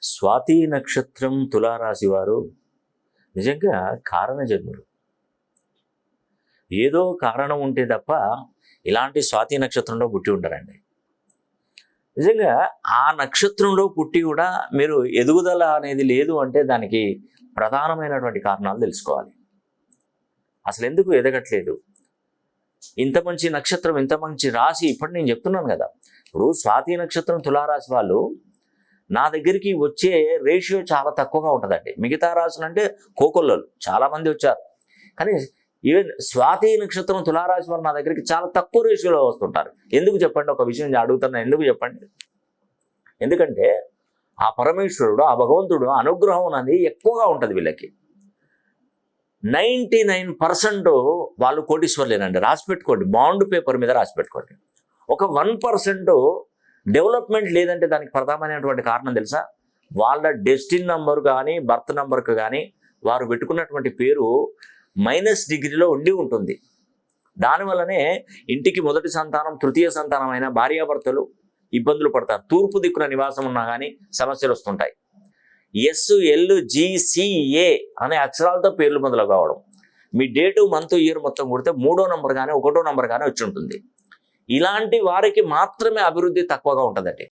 స్వాతి నక్షత్రం తులారాశి వారు నిజంగా కారణ జన్ములు. ఏదో కారణం ఉంటే తప్ప ఇలాంటి స్వాతి నక్షత్రంలో పుట్టి ఉంటారండి. నిజంగా ఆ నక్షత్రంలో పుట్టి కూడా మీరు ఎదుగుదల అనేది లేదు అంటే దానికి ప్రధానమైనటువంటి కారణాలు తెలుసుకోవాలి. అసలు ఎందుకు ఎదగట్లేదు? ఇంత మంచి నక్షత్రం, ఇంత మంచి రాశి, ఇప్పుడు నేను చెప్తున్నాను కదా, ఇప్పుడు స్వాతి నక్షత్రం తులారాశి వాళ్ళు నా దగ్గరికి వచ్చే రేషియో చాలా తక్కువగా ఉంటుందండి. మిగతా రాశులు అంటే కోకొల్లలు చాలామంది వచ్చారు, కానీ ఈవెన్ స్వాతి నక్షత్రం తులారాశి వాళ్ళు నా దగ్గరికి చాలా తక్కువ రేషియోలో వస్తుంటారు. ఎందుకు చెప్పండి? ఒక విషయం అడుగుతున్నా, ఎందుకు చెప్పండి? ఎందుకంటే ఆ పరమేశ్వరుడు, ఆ భగవంతుడు అనుగ్రహం అనేది ఎక్కువగా ఉంటుంది వీళ్ళకి. 99% వాళ్ళు కోటీశ్వర్లేనండి. రాసి పెట్టుకోండి, బాండ్ పేపర్ మీద రాసి పెట్టుకోండి. ఒక 1% డెవలప్మెంట్ లేదంటే దానికి ప్రధానమైనటువంటి కారణం తెలుసా? వాళ్ళ డెస్టిన్ నంబర్ కానీ బర్త్ నంబర్కి కానీ వారు పెట్టుకున్నటువంటి పేరు -డిగ్రీలో ఉండి ఉంటుంది. దానివల్లనే ఇంటికి మొదటి సంతానం, తృతీయ సంతానం అయిన భార్యాభర్తలు ఇబ్బందులు పడతారు. తూర్పు దిక్కున నివాసం ఉన్నా కానీ సమస్యలు వస్తుంటాయి. SLGCA అనే అక్షరాలతో పేర్లు మొదలు కావడం, మీ డేటు, మంత్, ఇయర్ మొత్తం కొడితే 3వ నంబర్ కానీ 1వ నంబర్ కానీ వచ్చి ఉంటుంది. ఇలాంటి వారికి మాత్రమే అభివృద్ధి తక్కువగా ఉంటుందండి.